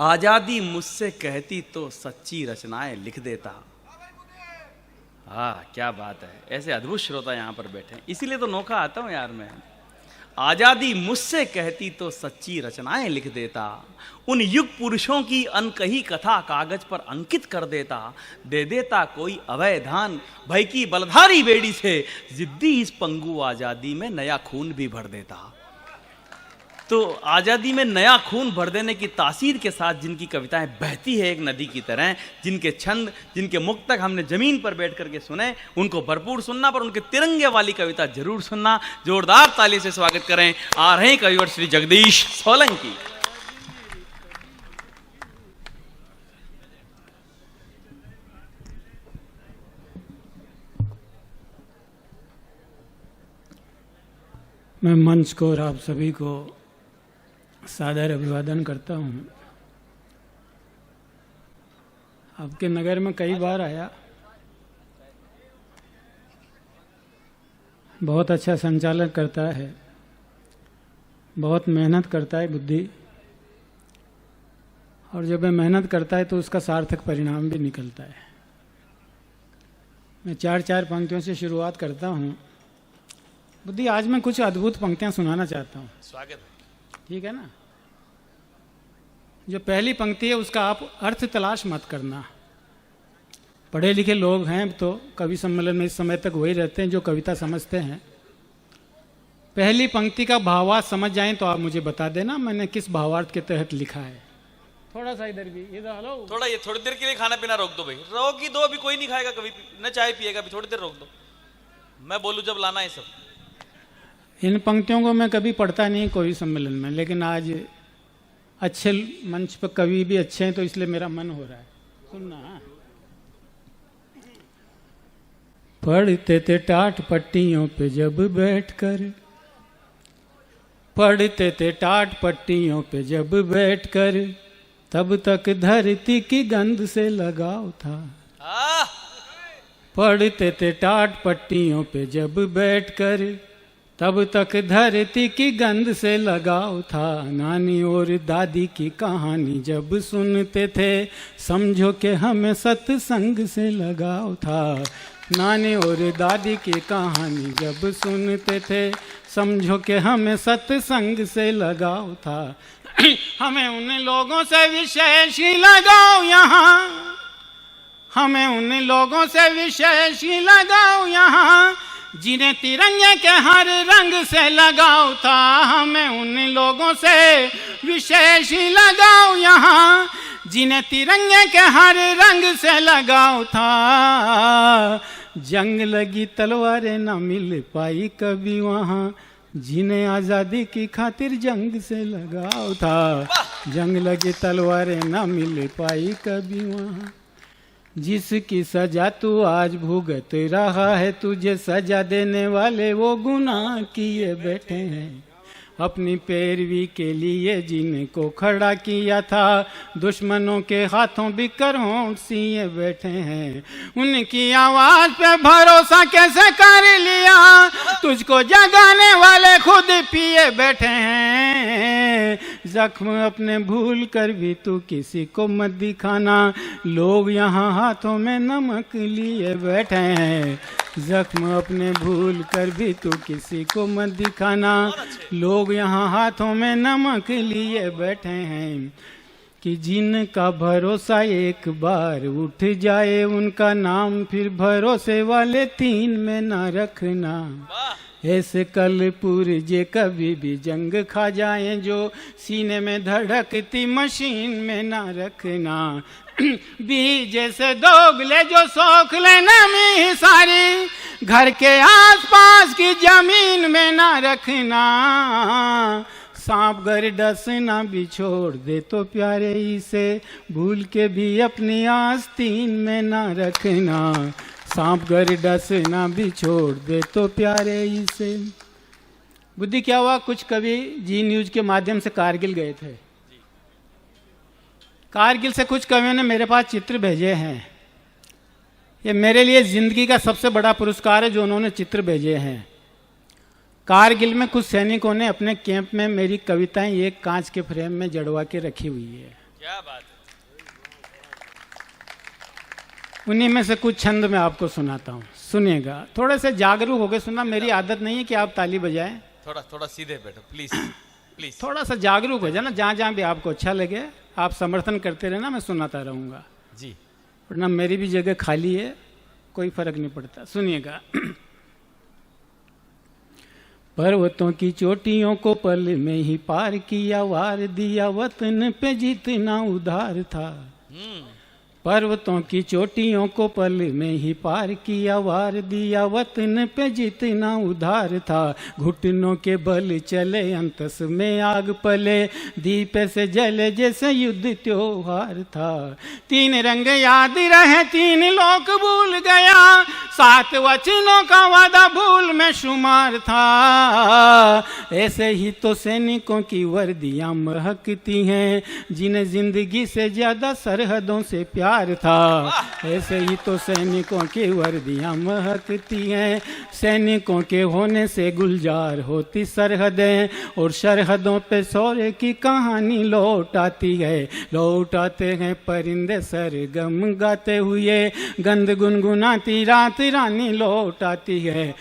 आजादी मुझसे कहती तो सच्ची रचनाएं लिख देता। क्या बात है, ऐसे अद्भुत श्रोता यहाँ पर बैठे हैं, इसीलिए तो नौका आता हूँ यार मैं। आजादी मुझसे कहती तो सच्ची रचनाएं लिख देता, उन युग पुरुषों की अनकही कथा कागज पर अंकित कर देता, दे देता कोई अवैधान भय की बलधारी बेड़ी से, जिद्दी इस पंगु आजादी में नया खून भी भर देता। तो आज़ादी में नया खून भर देने की तासीर के साथ जिनकी कविताएं बहती है एक नदी की तरह, जिनके छंद, जिनके मुक्तक हमने जमीन पर बैठ करके सुने, उनको भरपूर सुनना, पर उनके तिरंगे वाली कविता जरूर सुनना। जोरदार ताली से स्वागत करें, आ रहे हैं कविवर श्री जगदीश सोलंकी। मैं मंच को और आप सभी को सादर अभिवादन करता हूँ। आपके नगर में कई बार आया, बहुत अच्छा संचालन करता है, बहुत मेहनत करता है बुद्धि, और जब वह मेहनत करता है तो उसका सार्थक परिणाम भी निकलता है। मैं चार पंक्तियों से शुरुआत करता हूँ। बुद्धि, आज मैं कुछ अद्भुत पंक्तियाँ सुनाना चाहता हूँ। स्वागत है। ठीक है ना? जो पहली पंक्ति है उसका आप अर्थ तलाश मत करना। पढ़े लिखे लोग हैं तो कवि सम्मेलन में इस समय तक वही रहते हैं जो कविता समझते हैं। पहली पंक्ति का भावार्थ समझ जाएं तो आप मुझे बता देना मैंने किस भावार्थ के तहत लिखा है। थोड़ा सा इधर भी, इधर हेलो, थोड़ा ये थोड़ी देर के लिए खाना पीना रोक दो भाई, रोक ही दो, अभी कोई नहीं खाएगा, कभी न चाय पिएगा, अभी थोड़ी देर रोक दो, मैं बोलूं जब लाना है सब। इन पंक्तियों को मैं कभी पढ़ता नहीं कोई सम्मेलन में, लेकिन आज अच्छे मंच पर कवि भी अच्छे हैं तो इसलिए मेरा मन हो रहा है सुनना। पढ़ते थे टाट पट्टियों पे जब बैठकर, पढ़ते थे टाट पट्टियों पे जब बैठकर, तब तक धरती की गंध से लगाव था। पढ़ते थे टाट पट्टियों पे जब बैठकर, तब तक धरती की गंध से लगाव था। नानी और दादी की कहानी जब सुनते थे, समझो कि हमें सत्संग से लगाव था। नानी और दादी की कहानी जब सुनते थे, समझो कि हमें सत्संग से लगाव था। हमें उन लोगों से विशेष ही लगाव यहाँ, हमें उन लोगों से विशेष ही लगाव यहाँ, जिन्हें तिरंगे के हर रंग से लगाव था। हमें उन लोगों से विशेष ही लगाव यहाँ, जिन्हें तिरंगे के हर रंग से लगाव था। जंग लगी तलवारें न मिल पाई कभी वहाँ, जिन्हें आज़ादी की खातिर जंग से लगाव था। जंग लगी तलवारें न मिल पाई कभी वहाँ, जिसकी सजा तू आज भुगत रहा है, तुझे सजा देने वाले वो गुनाह किए बैठे हैं। अपनी पैरवी के लिए जिनको खड़ा किया था, दुश्मनों के हाथों बिकर होंठ सिए बैठे हैं। उनकी आवाज पे भरोसा कैसे कर लिया, तुझको जगाने वाले खुद पिए बैठे हैं। जख्म अपने भूल कर भी तू किसी को मत दिखाना, लोग यहाँ हाथों में नमक लिए बैठे हैं। जख्म अपने भूल कर भी तू किसी को मत दिखाना, लोग यहाँ हाथों में नमक लिए बैठे हैं। कि जिनका भरोसा एक बार उठ जाए, उनका नाम फिर भरोसे वाले तीन में ना रखना। ऐसे कल पुरजे कभी भी जंग खा जाए, जो सीने में धड़कती मशीन में ना रखना। बीज जैसे दोगले जो सोख लेना में सारी, घर के आसपास की जमीन में ना रखना। सांप गर डसना भी छोड़ दे तो प्यारे इसे, भूल के भी अपनी आस्तीन में ना रखना। सांप गर डसना भी छोड़ दे तो प्यारे इसे। बुद्धि, क्या हुआ, कुछ कवि जी न्यूज के माध्यम से कारगिल गए थे। कारगिल से कुछ कवियों ने मेरे पास चित्र भेजे हैं। ये मेरे लिए जिंदगी का सबसे बड़ा पुरस्कार है जो उन्होंने चित्र भेजे हैं। कारगिल में कुछ सैनिकों ने अपने कैंप में मेरी कविताएं एक कांच के फ्रेम में जड़वा के रखी हुई है। क्या बात है। उन्हीं में से कुछ छंद मैं आपको सुनाता हूँ, सुनिएगा। थोड़े से जागरूक होकर सुनना, मेरी आदत नहीं है कि आप ताली बजाएं। थोड़ा थोड़ा सीधे बैठो प्लीज प्लीज। थोड़ा सा जागरूक हो जाना, जहाँ जहाँ भी आपको अच्छा लगे आप समर्थन करते रहना, मैं सुनाता रहूँगा जी। वरना मेरी भी जगह खाली है, कोई फर्क नहीं पड़ता। सुनिएगा। पर्वतों की चोटियों को पल में ही पार किया, वार दिया वतन पे जितना उधार था। पर्वतों की चोटियों को पल में ही पार किया, वार दिया वतन पे जितना उधार था। घुटनों के बल चले अंतस में आग पले, दीप से जले जैसे युद्ध त्योहार था। तीन रंग याद रहे तीन लोक भूल गया, 7 वचनों का वादा भूल में शुमार था। ऐसे ही तो सैनिकों की वर्दियां महकती हैं, जिन्हें जिंदगी से ज्यादा सरहदों से प्यार था। ऐसे ही तो सैनिकों की वर्दियां महकती हैं, सैनिकों के होने से गुलजार होती सरहदें, और सरहदों पे शौर्य की कहानी लौट आती है। लौट आते हैं परिंदे सरगम गाते हुए, गंध गुनगुनाती रात रानी लौट आती है।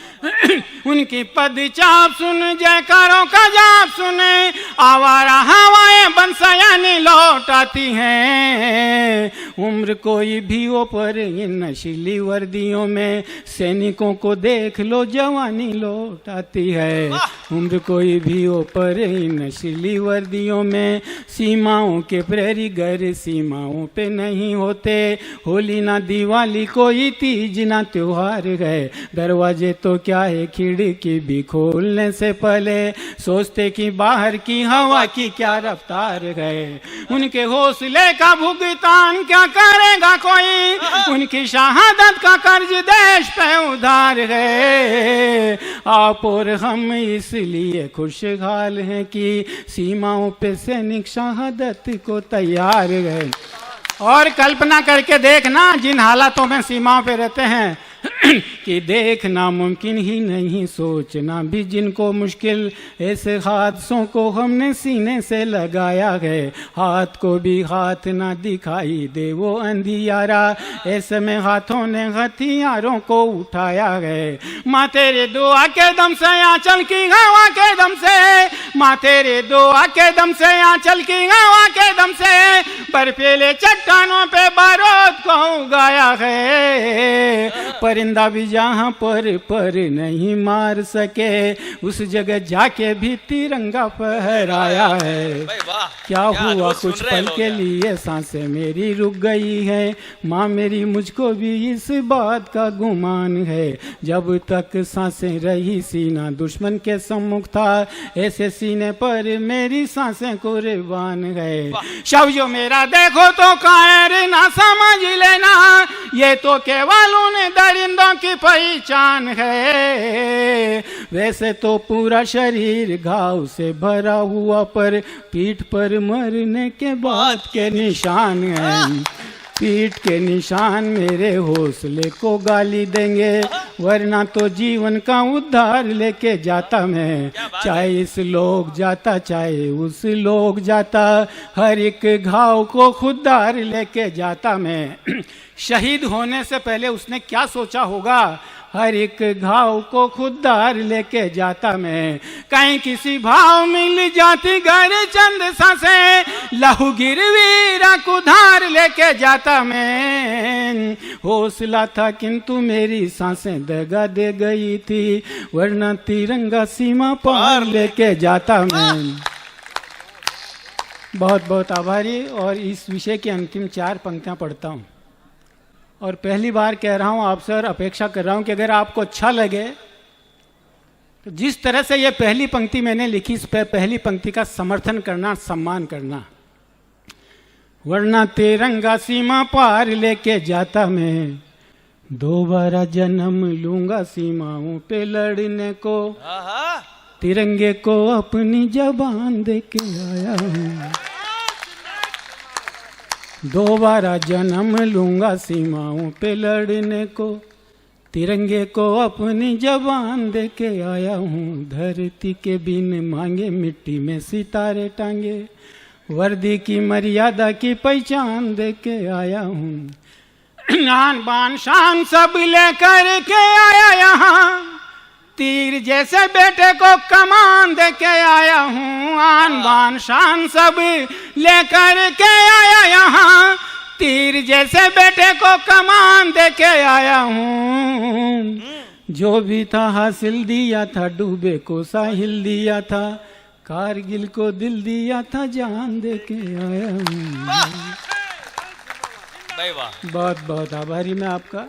उनकी पद चाप सुन जयकारों का जाप सुने, आवारा हवाएं बंसयानी लौट आती हैं। उम्र कोई भी हो पर इन नशीली वर्दियों में, सैनिकों को देख लो जवानी लौट आती है। उम्र कोई भी हो पर इन नशीली वर्दियों में, सीमाओं के प्रहरी घर सीमाओं पे नहीं होते। होली ना दिवाली कोई तीज ना त्योहार है, दरवाजे तो क्या है खिड़की भी खोलने से पहले सोचते कि बाहर की हवा की क्या रफ्तार है। उनके हौसले का भुगतान क्या करेगा कोई, उनकी शहादत का कर्ज देश पे उधार है। आप और हम इसलिए खुशहाल हैं कि सीमाओं पे सैनिक शहादत को तैयार है। और कल्पना करके देखना जिन हालातों में सीमाओं पे रहते हैं कि देखना मुमकिन ही नहीं, सोचना भी जिनको मुश्किल, ऐसे हादसों को हमने सीने से लगाया है। हाथ को भी हाथ ना दिखाई दे वो अंधियारा, ऐसे में हाथों ने हथियारों को उठाया है। माँ तेरे दुआ के दम से आंचल की हवा के दम से, माँ तेरे दुआ के दम से आंचल की हवा के दम से, बर्फीले चट्टानों पे बारूद को उगाया है। परिंदा भी जहाँ पर नहीं मार सके, उस जगह जाके भी तिरंगा फहराया है। क्या हुआ कुछ पल के लिए सांसें मेरी रुक गई है, माँ मेरी मुझको भी इस बात का गुमान है। जब तक सांसें रही सीना दुश्मन के सम्मुख था, ऐसे सीने पर मेरी सांसें कुर्बान है। शव जो मेरा देखो तो कायर ना समझ लेना, ये तो केवल उन दरिंदों की पहचान है। वैसे तो पूरा शरीर घाव से भरा हुआ, पर पीठ पर मरने के बाद के निशान हैं। पीठ के निशान मेरे हौसले को गाली देंगे, वरना तो जीवन का उद्धार लेके जाता मैं। चाहे इस लोग जाता चाहे उस लोग जाता, हर एक घाव को खुदार लेके जाता मैं। शहीद होने से पहले उसने क्या सोचा होगा, हर एक घाव को खुदार लेके जाता मैं। कहीं किसी भाव मिल जाती घर चंद सांसें, लहू गिरवी रख उधार लेके जाता मैं। हौसला था किंतु मेरी सांसें दगा दे गई थी, वरना तिरंगा सीमा पार लेके जाता मैं। बहुत बहुत आभारी। और इस विषय की अंतिम 4 पंक्तियां पढ़ता हूँ, और पहली बार कह रहा हूं आपसे और अपेक्षा कर रहा हूं कि अगर आपको अच्छा लगे तो जिस तरह से ये पहली पंक्ति मैंने लिखी, इस पहली पंक्ति का समर्थन करना, सम्मान करना। वरना तिरंगा सीमा पार लेके जाता मैं, दोबारा जन्म लूंगा सीमाओं पे लड़ने को, तिरंगे को अपनी जबान दे के आया हूं। दोबारा जन्म लूंगा सीमाओं पे लड़ने को, तिरंगे को अपनी जबान दे के आया हूँ। धरती के बिन मांगे मिट्टी में सितारे टांगे, वर्दी की मर्यादा की पहचान दे के आया हूँ। आन बान शान सब लेकर के आया यहाँ, तीर जैसे बेटे को कमान दे के आया हूँ। आन बान शान सब लेकर के आया यहाँ, तीर जैसे बेटे को कमान दे के आया हूँ। जो भी था हासिल दिया था, डूबे को साहिल दिया था, कारगिल को दिल दिया था, जान दे के आया हूँ। बहुत बहुत आभारी मैं आपका।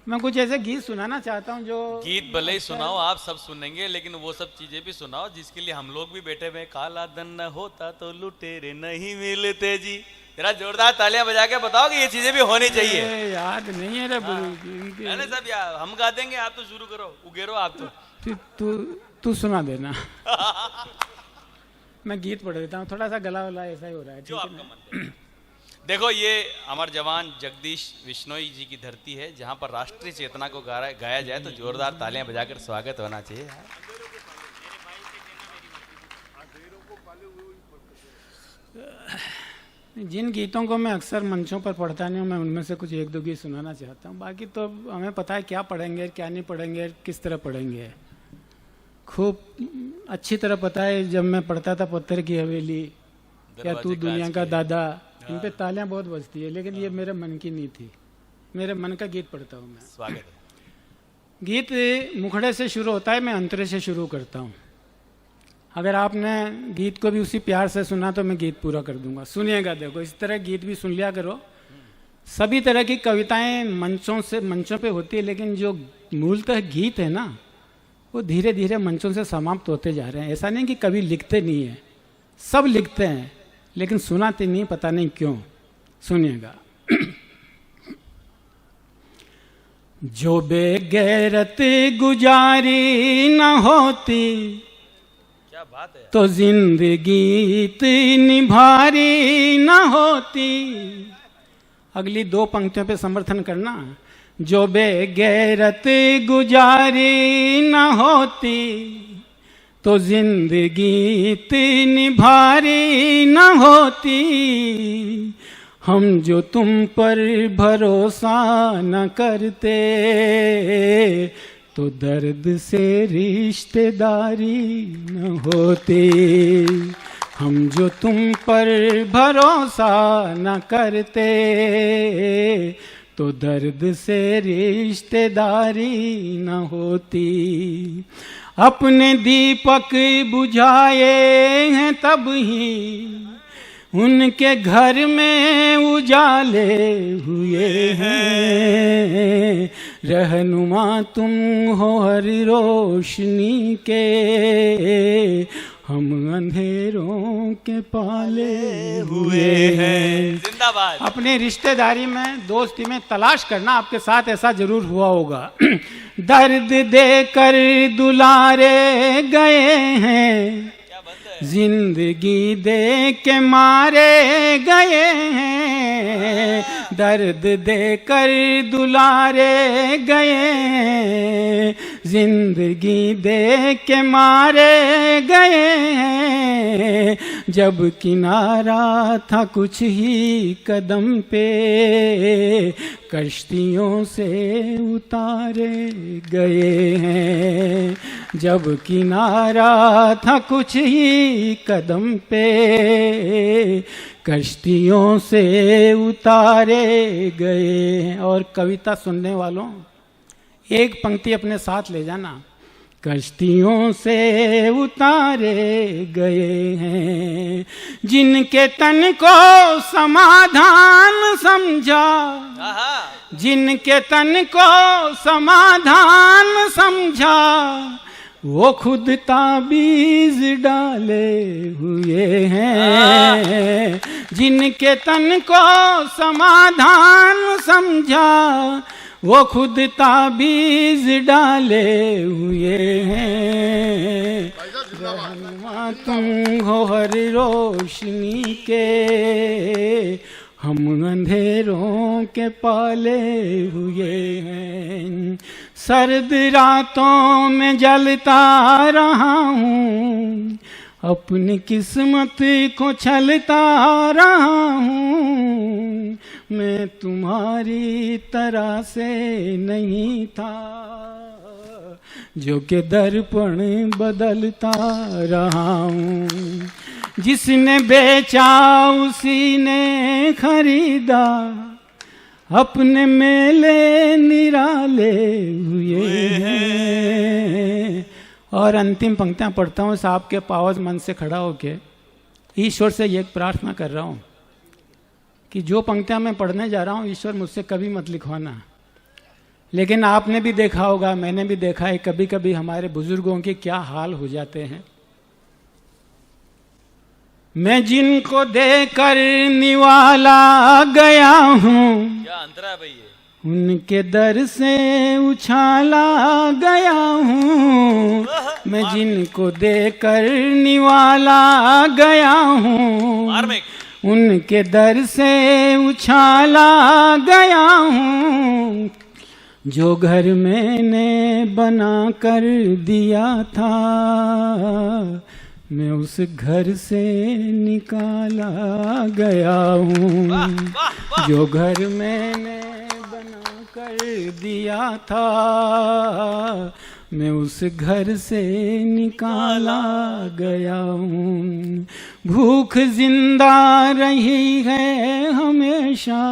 मैं कुछ ऐसे गीत सुनाना चाहता हूँ जो गीत भले ही सुनाओ, आप सब सुनेंगे, लेकिन वो सब चीजें भी सुनाओ जिसके लिए हम लोग भी बैठे हुए। काला धन न होता तो लुटेरे नहीं मिलते जी। जरा जोरदार तालियां बजा के बताओ कि ये चीजें भी होनी चाहिए। याद नहीं है रे मैंने सब यार हम गा देंगे, आप तो शुरू करो, उगेरो आप तो। तू सुना देना। मैं गीत पढ़ देता हूँ, थोड़ा सा गला वाला ऐसा ही हो रहा है। जो आपका मन। देखो ये अमर जवान जगदीश बिश्नोई जी की धरती है, जहाँ पर राष्ट्रीय चेतना को गाया जाए तो जोरदार तालियां बजाकर स्वागत होना चाहिए। जिन गीतों को मैं अक्सर मंचों पर पढ़ता नहीं हूँ, मैं उनमें से कुछ एक दो गीत सुनाना चाहता हूँ। बाकी तो हमें पता है क्या पढ़ेंगे क्या नहीं पढ़ेंगे, किस तरह पढ़ेंगे। खूब अच्छी तरह पता है, जब मैं पढ़ता था पत्थर की हवेली या तू दुनिया का दादा, इन पे तालियां बहुत बजती है, लेकिन ये मेरे मन की नहीं थी। मेरे मन का गीत पढ़ता हूँ मैं। स्वागत है। गीत मुखड़े से शुरू होता है, मैं अंतरे से शुरू करता हूँ। अगर आपने गीत को भी उसी प्यार से सुना तो मैं गीत पूरा कर दूंगा। सुनिएगा, देखो इस तरह गीत भी सुन लिया करो। सभी तरह की कविताएं मंचों पे होती है, लेकिन जो मूलतः गीत है ना, वो धीरे धीरे मंचों से समाप्त होते जा रहे हैं। ऐसा नहीं कि कभी लिखते नहीं है, सब लिखते हैं, लेकिन सुनाते नहीं, पता नहीं क्यों। सुनिएगा। जो बेगैरत गुजारी न होती, क्या बात है, तो जिंदगी इतनी भारी न होती। अगली दो पंक्तियों पे समर्थन करना। जो बेगैरत गुजारी न होती, तो जिंदगी इतनी भारी न होती। हम जो तुम पर भरोसा न करते, तो दर्द से रिश्तेदारी न होती। हम जो तुम पर भरोसा न करते, तो दर्द से रिश्तेदारी न होती। अपने दीपक बुझाए हैं तब ही उनके घर में उजाले हुए हैं। रहनुमा तुम हो हर रोशनी के, हम अंधेरों के पाले हुए हैं। जिंदाबाद। अपने रिश्तेदारी में, दोस्ती में तलाश करना, आपके साथ ऐसा जरूर हुआ होगा। दर्द देकर दुलारे गए हैं, जिंदगी दे के मारे गए हैं। दर्द देकर दुलारे गए हैं, जिंदगी दे के मारे गए हैं। जब किनारा था कुछ ही कदम पे, कश्तियों से उतारे गए हैं। जब किनारा था कुछ ही कदम पे, कश्तियों से उतारे गए। और कविता सुनने वालों, एक पंक्ति अपने साथ ले जाना। कश्तियों से उतारे गए हैं, जिनके तन को समाधान समझा, जिनके तन को समाधान समझा, वो खुद ताबीज डाले हुए हैं। जिनके तन को समाधान समझा, वो खुद ताबीज डाले हुए हैं। रहनुमा तुम हो हर रोशनी के, हम अंधेरों के पाले हुए हैं। सर्द रातों में जलता रहा हूँ, अपनी किस्मत को छलता रहा हूँ, मैं तुम्हारी तरह से नहीं था, जो कि दर्पण बदलता रहा हूँ। जिसने बेचा उसी ने खरीदा, अपने मेले निराले हुए हैं। और अंतिम पंक्तियां पढ़ता हूँ साहब के पावज मन से खड़ा होके। ईश्वर से ये प्रार्थना कर रहा हूँ कि जो पंक्तियां मैं पढ़ने जा रहा हूँ, ईश्वर मुझसे कभी मत लिखवाना। लेकिन आपने भी देखा होगा, मैंने भी देखा है, कभी कभी हमारे बुजुर्गों के क्या हाल हो जाते हैं। मैं जिनको देकर निवाला गया हूँ, क्या अंतरा है भाई ये? उनके दर से उछाला गया हूँ। मैं जिनको देकर निवाला गया हूँ, उनके दर से उछाला गया हूँ। जो घर मैंने बना कर दिया था, मैं उस घर से निकाला गया हूँ। जो घर मैंने बना कर दिया था, मैं उस घर से निकाला गया हूँ। भूख जिंदा रही है हमेशा,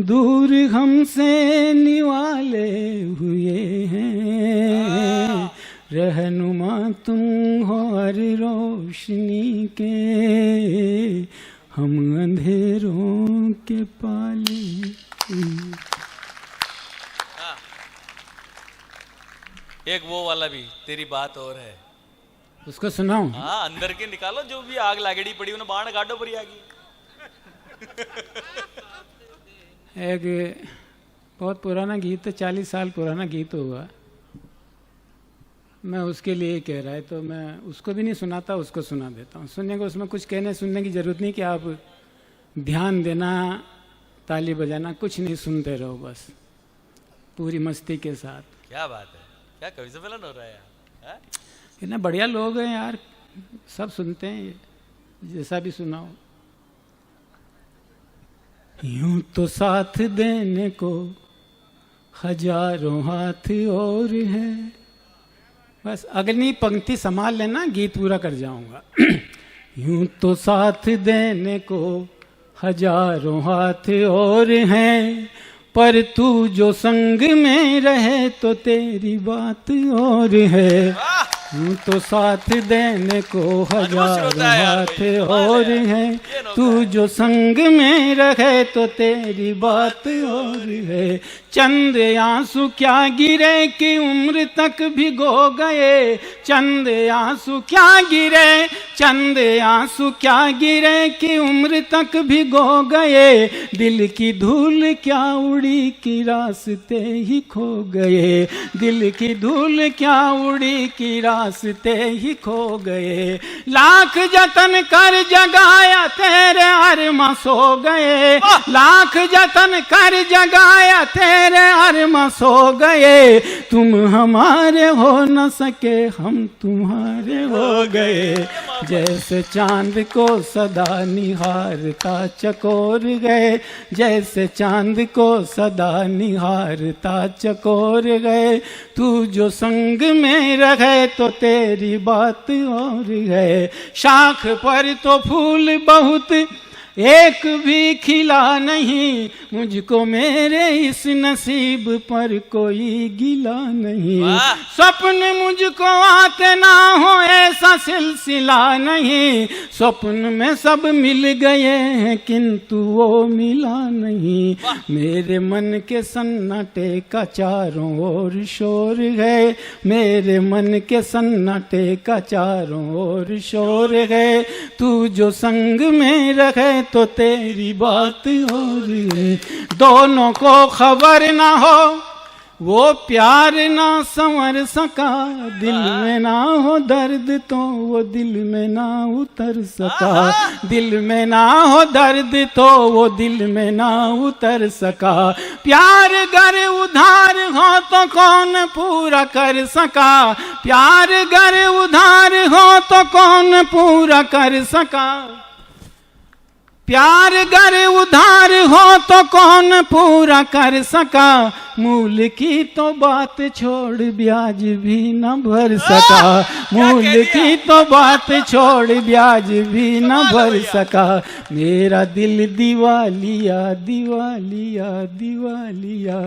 दूर हमसे निवाले हुए हैं। रहनुमा तुम हो हर रोशनी के, हम अंधेरों के पाले। एक वो वाला भी, तेरी बात और है, उसको सुनाऊं? हाँ, अंदर के निकालो, जो भी आग लागेड़ी पड़ी उन्हें बाण काटो पड़ी आगी। एक बहुत पुराना गीत है, 40 साल पुराना गीत होगा। मैं उसके लिए कह रहा है, तो मैं उसको भी नहीं सुनाता, उसको सुना देता हूँ। सुनने को उसमें कुछ कहने सुनने की जरूरत नहीं कि आप ध्यान देना, ताली बजाना, कुछ नहीं, सुनते रहो बस पूरी मस्ती के साथ। क्या बात है, क्या कवि सम्मेलन हो रहा है यार? इतने बढ़िया लोग हैं यार, सब सुनते हैं, जैसा भी सुनाओ। यूं तो साथ देने को हजारों हाथ और हैं। बस अगली पंक्ति संभाल लेना, गीत पूरा कर जाऊंगा। यूं तो साथ देने को हजारों हाथ और हैं, पर तू जो संग में रहे तो तेरी बात और है। यूं तो साथ देने को हजारों हाथ और हैं, तू जो संग में रहे तो तेरी बात और है। चंद आंसू क्या गिरे कि उम्र तक भिगो गए, चंद आंसू क्या गिरे, चंद आंसू क्या गिरे कि उम्र तक भिगो गए। दिल की धूल क्या उड़ी कि रास्ते ही खो गए, दिल की धूल क्या उड़ी कि रास्ते ही खो गए। लाख जतन कर जगाया तेरे अरमा सो गए, लाख जतन कर जगाया तेरे अरमा सो गए। तुम हमारे हो न सके, हम तुम्हारे हो गए। जैसे चांद को सदा निहारता चकोर गए, जैसे चांद को सदा निहारता चकोर गए। तू जो संग में रहे तो तेरी बात और है। शाख पर तो फूल बहुत एक भी खिला नहीं, मुझको मेरे इस नसीब पर कोई गिला नहीं। स्वप्न मुझको आते ना हो ऐसा सिलसिला नहीं, स्वप्न में सब मिल गए हैं किंतु वो मिला नहीं। मेरे मन के सन्नाटे का चारों ओर शोर है, मेरे मन के सन्नाटे का चारों ओर शोर है। तू जो संग में रहे तो तेरी बात और है। दोनों को खबर ना हो वो प्यार ना संवर सका, दिल में ना हो दर्द तो वो दिल में ना उतर सका, दिल में ना हो दर्द तो वो दिल में ना उतर सका। प्यार गर उधार हो तो कौन पूरा कर सका, प्यार गर उधार हो तो कौन पूरा कर सका, प्यार गर उधार हो तो कौन पूरा कर सका। मूल की तो बात छोड़ ब्याज भी न भर सका, मूल की तो बात छोड़ ब्याज भी न भर सका। मेरा दिल दिवालिया दिवालिया दिवालिया,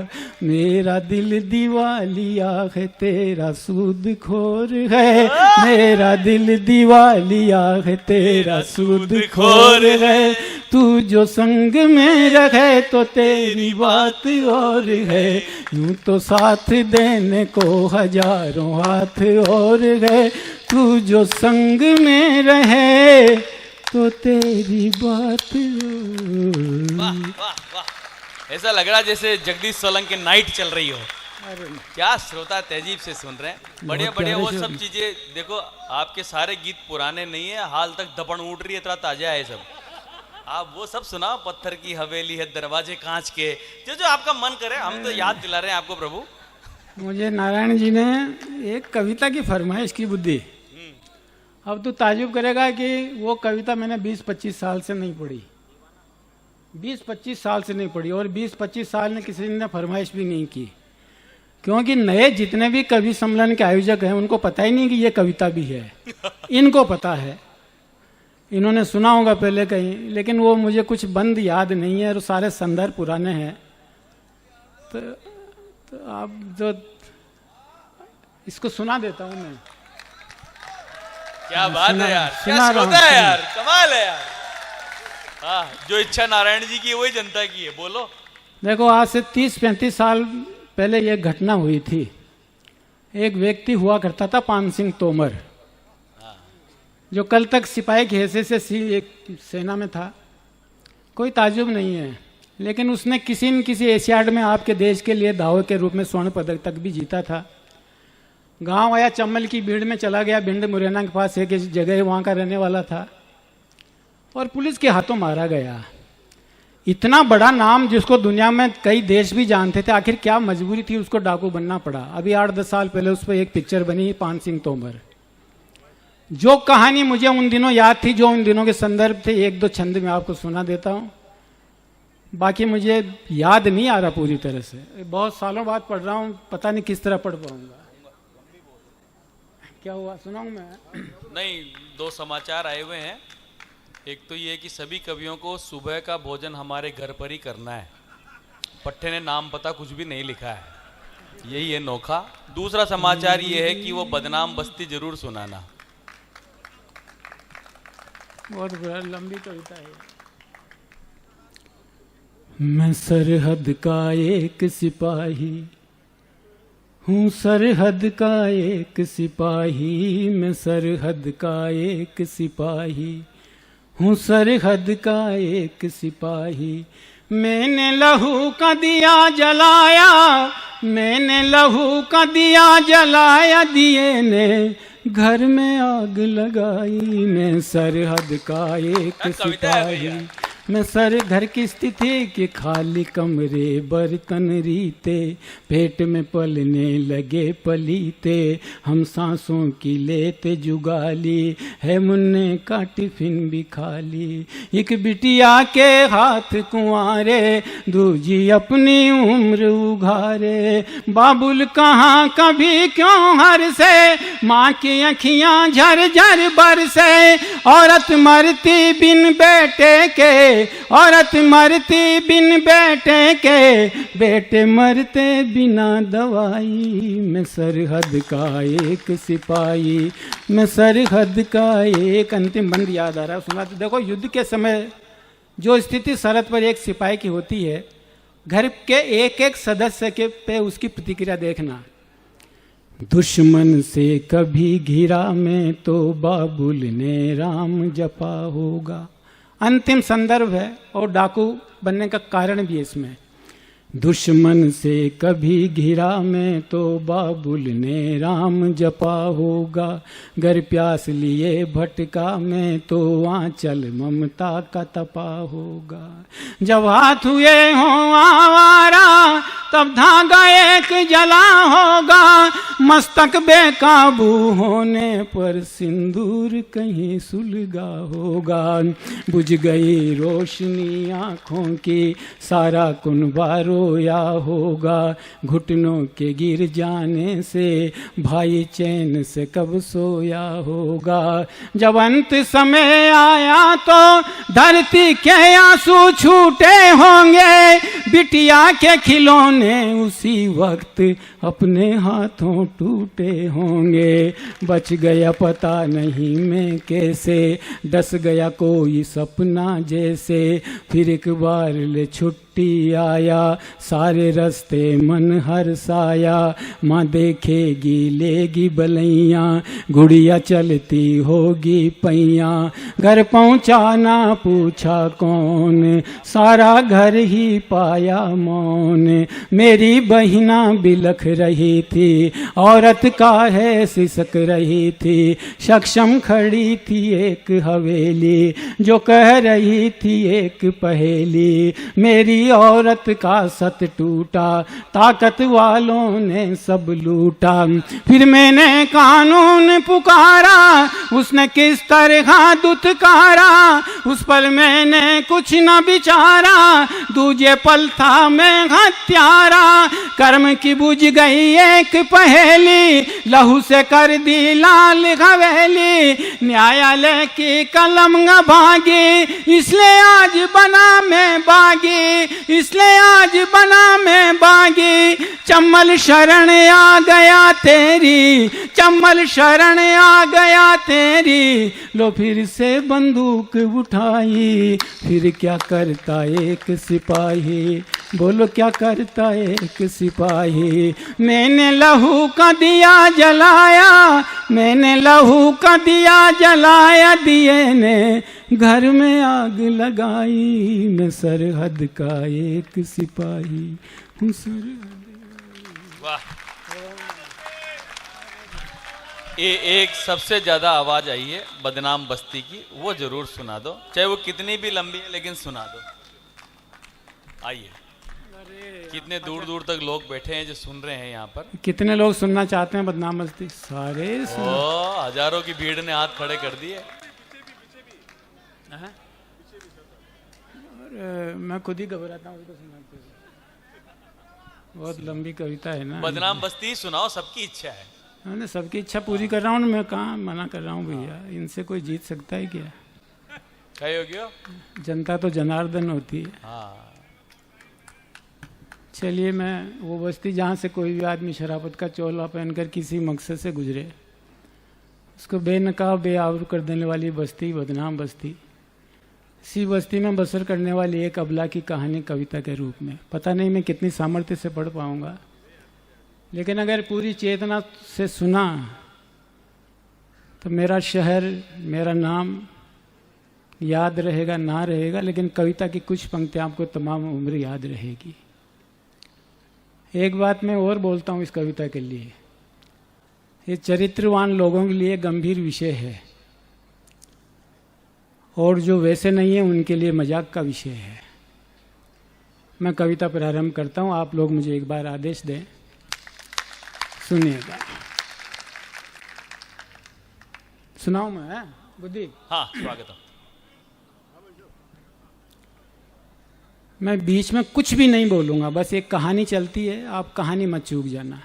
मेरा दिल दिवालिया है तेरा सूद खोर है, मेरा दिल दिवालिया है तेरा सूद खोर है। तू जो संग में रहे तो तेरी बात और है, यूं तो साथ देने को हजारों हाथ और है। तू जो संग में रहे तो तेरी बात और। वाह वाह वाह, ऐसा लग रहा जैसे जगदीश सोलंकी की नाइट चल रही हो। क्या श्रोता तहजीब से सुन रहे हैं, बढ़िया बढ़िया। वो सब चीजें देखो, आपके सारे गीत पुराने नहीं है, हाल तक दबन उड़ रही है, इतना ताजा है सब। आप वो सब सुनाओ, पत्थर की हवेली है दरवाजे कांच के, जो जो आपका मन करे। हम तो याद दिला रहे हैं आपको प्रभु। मुझे नारायण जी ने एक कविता की फरमाइश की बुद्धि। अब तो ताजुब करेगा कि वो कविता मैंने 20-25 साल से नहीं पढ़ी, 20-25 साल से नहीं पढ़ी, और 20-25 साल में किसी ने फरमाइश भी नहीं की, क्योंकि नए जितने भी कवि सम्मेलन के आयोजक हैं उनको पता ही नहीं कि ये कविता भी है। इनको पता है, इन्होंने सुना होगा पहले कहीं, लेकिन वो मुझे कुछ बंद याद नहीं है और सारे संदर्भ पुराने हैं। तो आप जो इसको सुना देता हूँ मैं। क्या बात है यार, क्या श्रोता है यार, कमाल है यार। हाँ, जो इच्छा नारायण जी की वही जनता की है, बोलो। देखो, आज से 30-35 साल पहले ये घटना हुई थी। एक व्यक्ति हुआ करता था पान सिंह तोमर, जो कल तक सिपाही की हैसियत से एक सेना में था। कोई ताजुब नहीं है, लेकिन उसने किसी न किसी एशियाड में आपके देश के लिए दावे के रूप में स्वर्ण पदक तक भी जीता था। गांव आया, चम्बल की भीड़ में चला गया, भिंड मुरैना के पास एक जगह, वहाँ का रहने वाला था, और पुलिस के हाथों मारा गया। इतना बड़ा नाम जिसको दुनिया में कई देश भी जानते थे, आखिर क्या मजबूरी थी उसको डाकू बनना पड़ा। अभी 8-10 साल पहले उस पर एक पिक्चर बनी, पान सिंह तोमर। जो कहानी मुझे उन दिनों याद थी, जो उन दिनों के संदर्भ थे, 1-2 छंद में आपको सुना देता हूँ। बाकी मुझे याद नहीं आ रहा पूरी तरह से, बहुत सालों बाद पढ़ रहा हूँ, पता नहीं किस तरह पढ़ पाऊंगा। क्या हुआ, सुनाऊं मैं? नहीं, 2 समाचार आए हुए हैं। एक तो ये कि सभी कवियों को सुबह का भोजन हमारे घर पर ही करना है। पट्टे ने नाम पता कुछ भी नहीं लिखा है, यही है नोखा। दूसरा समाचार ये है कि वो बदनाम बस्ती जरूर सुनाना। बहुत लंबी कविता है। मैं सरहद का एक सिपाही हूँ, सरहद का एक सिपाही, मैं सरहद का एक सिपाही हूँ, सरहद का एक सिपाही। मैंने लहू का दिया जलाया, मैंने लहू का दिया जलाया, दिए ने घर में आग लगाई। मैं सरहद का एक सिपाही, मैं सर घर की स्थिति के खाली कमरे बर्तन रीते, पेट में पलने लगे पलीते, हम सांसों की लेते जुगाली, है मुन्ने का टिफिन भी खाली। एक बिटिया के हाथ कुंवारे, दूजी अपनी उम्र उघारे, बाबुल कहाँ कभी क्यों हर से, माँ की अखियाँ झर झर बरसे। औरत मरती बिन बेटे के, औरत मरती बिन बेटे के, बेटे मरते बिना दवाई। मैं सरहद का एक सिपाही, मैं सरहद का एक। अंतिम बंद याद आ रहा है, सुना। तो देखो, युद्ध के समय जो स्थिति सरहद पर एक सिपाही की होती है, घर के एक एक सदस्य के पे उसकी प्रतिक्रिया देखना। दुश्मन से कभी घिरा में तो बाबुल ने राम जपा होगा। अंतिम संदर्भ है और डाकू बनने का कारण भी है इसमें। दुश्मन से कभी घिरा मैं तो बाबुल ने राम जपा होगा। गर प्यास लिए भटका मैं तो आंचल ममता का तपा होगा। जब हाथ हुए हों आवारा तब धागा एक जला होगा। मस्तक बेकाबू होने पर सिंदूर कहीं सुलगा होगा। बुझ गई रोशनी आँखों की सारा कुनबा रोया होगा। घुटनों के गिर जाने से भाई चैन से कब सोया होगा। जब अंत समय आया तो धरती के आंसू छूटे होंगे। बिटिया के खिलौने उसी वक्त अपने हाथों टूटे होंगे। बच गया पता नहीं मैं कैसे, डस गया कोई सपना जैसे। फिर एक बार ले छुट्टी आया, सारे रास्ते मन हर्षाया। माँ देखेगी लेगी बलैया, गुड़िया चलती होगी पैया। घर पहुँचा ना पूछा कौन, सारा घर ही पाया मौन। मेरी बहिना बिलख रही थी, औरत का है सिसक रही थी। सक्षम खड़ी थी एक हवेली, जो कह रही थी एक पहेली। मेरी औरत का सत टूटा, ताकत वालों ने सब लूटा। फिर मैंने कानून पुकारा, उसने किस तरह दुत्कारा। उस पल मैंने कुछ न विचारा, दूजे पल था मैं हत्यारा। कर्म की बुझ गई एक पहेली, लहू से कर दी लाल हवेली। न्यायालय की कलम भागी, इसलिए आज बना मैं बागी। इसलिए आज बना मैं बागी। चम्मल शरण आ गया तेरी, चम्मल शरण आ गया तेरी। लो फिर से बंदूक उठाई, फिर क्या करता एक सिपाही। बोलो क्या करता एक सिपाही। मैंने लहू का दिया जलाया, मैंने लहू का दिया जलाया। दिए ने घर में आग लगाई, मैं सरहद का एक सिपाही हूँ। वाह, ये एक सबसे ज्यादा आवाज आई है बदनाम बस्ती की, वो जरूर सुना दो, चाहे वो कितनी भी लंबी है लेकिन सुना दो। आइए, कितने दूर दूर तक लोग बैठे हैं जो सुन रहे हैं यहाँ पर। कितने लोग सुनना चाहते हैं बदनाम बस्ती? सारे हजारों की भीड़ ने हाथ खड़े कर दिए। मैं खुद ही घबराता हूँ उसको सुनाते। बहुत लंबी कविता है ना। बदनाम बस्ती सुनाओ, सबकी इच्छा है। मैंने सबकी इच्छा पूरी कर रहा हूँ, मैं कहाँ मना कर रहा हूँ भैया। इनसे कोई जीत सकता है क्या? कहे हो गया? जनता तो जनार्दन होती है। हाँ। चलिए, मैं वो बस्ती जहाँ से कोई भी आदमी शराफत का चोला पहनकर किसी मकसद से गुजरे, उसको बेनकाब बेआबरू कर देने वाली बस्ती बदनाम बस्ती। इसी बस्ती में बसर करने वाली एक अबला की कहानी कविता के रूप में। पता नहीं मैं कितनी सामर्थ्य से पढ़ पाऊंगा, लेकिन अगर पूरी चेतना से सुना तो मेरा शहर, मेरा नाम याद रहेगा ना रहेगा, लेकिन कविता की कुछ पंक्तियां आपको तमाम उम्र याद रहेगी। एक बात मैं और बोलता हूँ इस कविता के लिए, ये चरित्रवान लोगों के लिए गंभीर विषय है, और जो वैसे नहीं है उनके लिए मजाक का विषय है। मैं कविता प्रारंभ करता हूँ, आप लोग मुझे एक बार आदेश दें, सुनिएगा। सुनाऊं मैं बुद्धि? हाँ, स्वागत है। मैं बीच में कुछ भी नहीं बोलूंगा, बस एक कहानी चलती है, आप कहानी मत चूक जाना।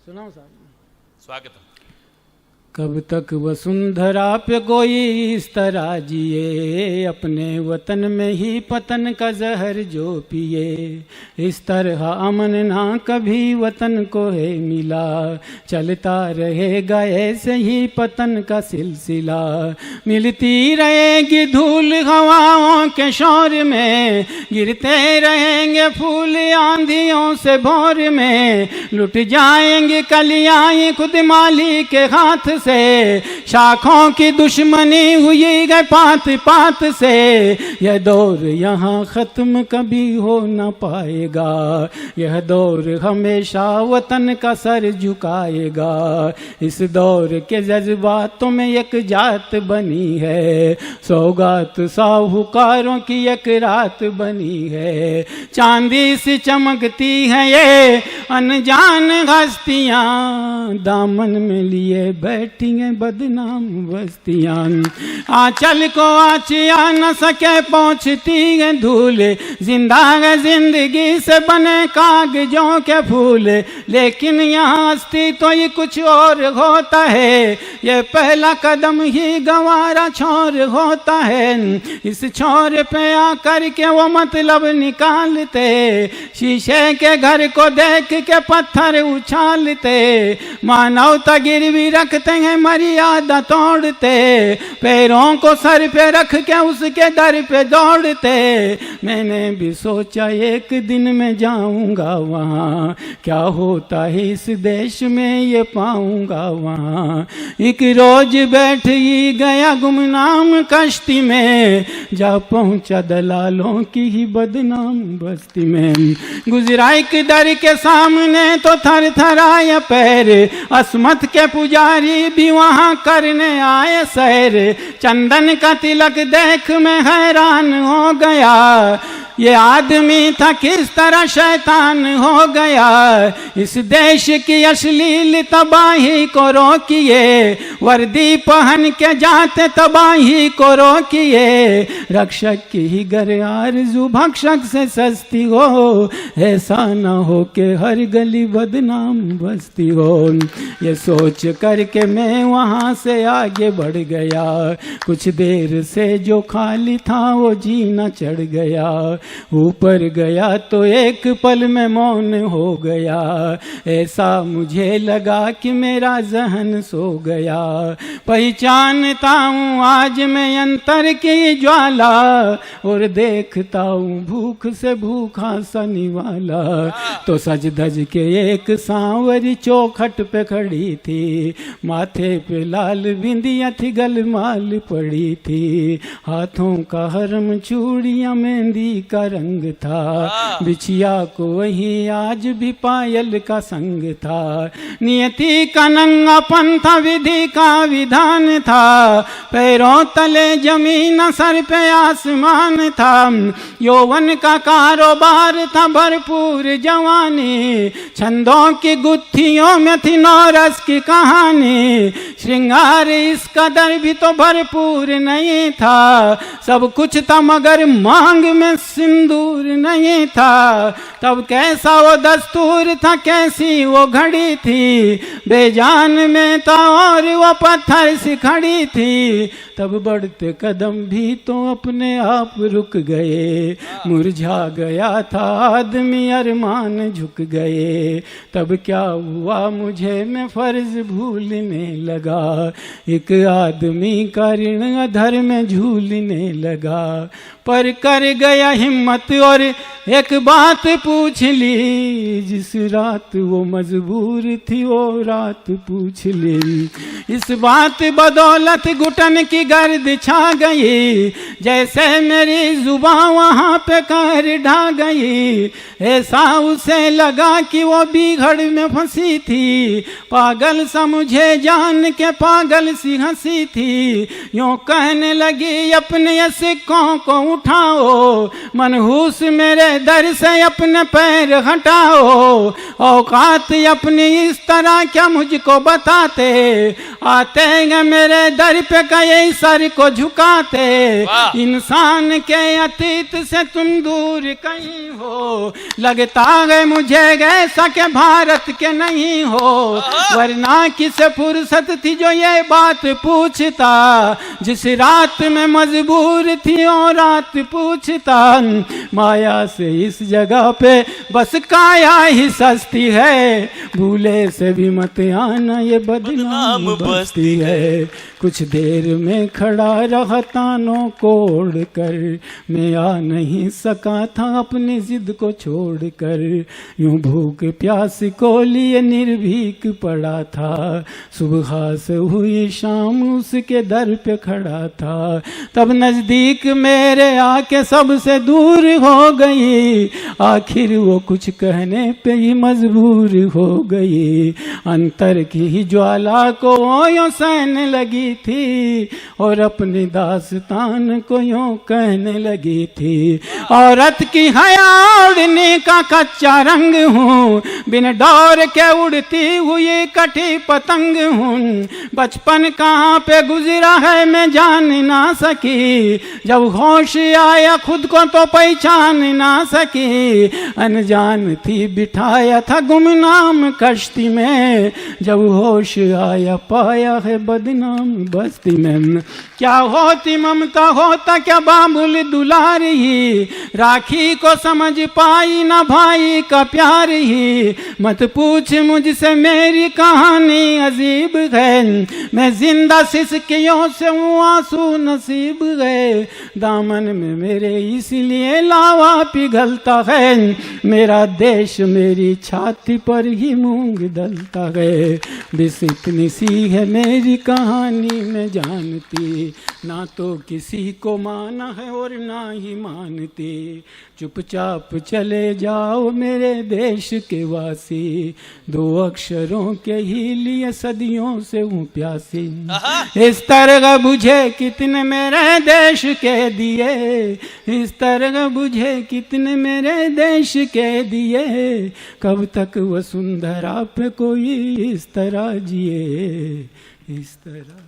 सुनाओ साहब? स्वागत है। कब तक वसुंधरा पे कोई इस तरह जिए, अपने वतन में ही पतन का जहर जो पिए। इस तरह अमन ना कभी वतन को है मिला, चलता रहेगा ऐसे ही पतन का सिलसिला। मिलती रहेगी धूल हवाओं के शोर में, गिरते रहेंगे फूल आंधियों से भोर में। लुट जाएंगे कलियां खुद माली के हाथ से, शाखों की दुश्मनी हुई गए पात पात से। यह दौर यहाँ खत्म कभी हो न पाएगा, यह दौर हमेशा वतन का सर झुकाएगा। इस दौर के जज्बातों में एक जात बनी है, सौगात साहूकारों की एक रात बनी है। चांदी सी चमकती है ये अनजान हस्तियां, दामन में लिए बैठी हैं बदनाम बस्तियां। आंचल को आचिया न सके पहुंचती है धूल, जिंदा है जिंदगी से बने कागजों के फूल। लेकिन यहाँ हस्ती तो ये कुछ और होता है, ये पहला कदम ही गंवारा छोर होता है। इस छोर पे आकर के वो मतलब निकालते, शीशे के घर को देख के पत्थर उछालते। मानवता गिरवी रखते हैं मर्यादा तोड़ते, पैरों को सर पे रख के उसके दर पे दौड़ते। मैंने भी सोचा एक दिन मैं जाऊंगा वहाँ, क्या होता है इस देश में ये पाऊंगा वहाँ। एक रोज बैठ ही गया गुमनाम कश्ती में, जा पहुंचा दलालों की ही बदनाम बस्ती में। गुजरा एक दर के सामने तो थर थर आया पैर, अस्मत के पुजारी भी वहां करने आए सैर। चंदन का तिलक देख मैं हैरान हो गया, ये आदमी था किस तरह शैतान हो गया। इस देश की अश्लील तबाही को रोकिए, वर्दी पहन के जाते तबाही को रोकिए। रक्षक की ही गर आरज़ू भक्षक से सस्ती हो, ऐसा न हो के हर गली बदनाम बस्ती हो। ये सोच करके मैं वहाँ से आगे बढ़ गया, कुछ देर से जो खाली था वो जीना चढ़ गया। ऊपर गया तो एक पल में मौन हो गया, ऐसा मुझे लगा कि मेरा जहन सो गया। पहचानता हूँ आज मैं अंतर की ज्वाला, और देखता हूँ भूख से भूखा सनी वाला। तो सज धज के एक सांवरी चौखट पे खड़ी थी, माथे पे लाल बिंदिया थी गलमाल पड़ी थी। हाथों का हरम चूड़ियां मेहंदी का रंग था, बिछिया को वही आज भी पायल का संग था। नियति का नंगापन था, विधि का विधान था, पैरों तले जमीन सर पे आसमान था। यौवन का कारोबार था भरपूर जवानी, छंदों की गुत्थियों में थी नौरस की कहानी। श्रृंगार इस कदर भी तो भरपूर नहीं था, सब कुछ था मगर मांग में सिंदूर नहीं था। तब कैसा वो दस्तूर था, कैसी वो घड़ी थी, बेजान में था और वो पत्थर सी खड़ी थी। तब बढ़ते कदम भी तो अपने आप रुक गए, मुरझा गया था आदमी अरमान झुक गए। तब क्या हुआ मुझे मैं फर्ज भूलने लगा, एक आदमी का ऋण अधर में झूलने लगा। पर कर गया हिम्मत और एक बात पूछ ली, जिस रात वो मजबूर थी वो रात पूछ ली। इस बात बदौलत घुटन की गर्द छा गई, जैसे मेरी जुबां वहाँ पे कहर ढा गई। ऐसा उसे लगा कि वो बिगड़ में फंसी थी, पागल सा मुझे जान के पागल सी हंसी थी। यूं कहने लगी अपने सिक्कों को उठाओ, मनहूस मेरे दर से अपने पैर हटाओ। औकात अपनी इस तरह क्या मुझको बताते, आते हैं मेरे दर पे कई सर को झुकाते। इंसान के अतीत से तुम दूर कहीं हो, लगता है मुझे ऐसा के भारत के नहीं हो। वरना किस फुर्सत थी जो ये बात पूछता, जिस रात में मजबूर थी और रात पूछता। माया से इस जगह पे बस काया ही सस्ती है, भूले से भी मत आना ये बदनाम बस्ती है। कुछ देर में खड़ा रहा तानों को ओढ़ कर, मैं आ नहीं सका था अपनी जिद को छोड़ कर। यूं भूख प्यास को लिए निर्भीक पड़ा था, सुबह उदास हुई शाम उसके दर पे खड़ा था। तब नजदीक मेरे आके सबसे दूर हो गई, आखिर वो कुछ कहने पे ही मजबूर हो गई। अंतर की ज्वाला को वो यूं सहने लगी थी और अपनी दास्तान को यूं कहने लगी थी। औरत की हया उड़ने का कच्चा रंग हूँ, बिन डोर के उड़ती हुई कटी पतंग हूँ। बचपन कहाँ पे गुजरा है मैं जान ना सकी, जब होश आया खुद को तो पहचान ना सकी। अनजान थी बिठाया था गुमनाम कश्ती में, जब होश आया पाया है बदनाम बस्ती में। क्या होती ममता होता क्या बाबुल दुलार ही, राखी को समझ पाई ना भाई का प्यार ही। मत पूछ मुझसे मेरी कहानी अजीब है, मैं जिंदा सिसकियों से हूँ आंसू नसीब है। दामन में मेरे इसलिए लावा पिघलता है, मेरा देश मेरी छाती पर ही मूंग दलता है। बस इतनी सी है मेरी कहानी मैं जानती, ना तो किसी को माना है और ना ही मानती। चुपचाप चले जाओ मेरे देश के वासी, दो अक्षरों के ही लिए सदियों से हूँ प्यासी। इस तरह बुझे कितने मेरे देश के दिए, इस तरह बुझे कितने मेरे देश के दिए। कब तक वसुंधरा पे कोई इस तरह जिए, इस तरह।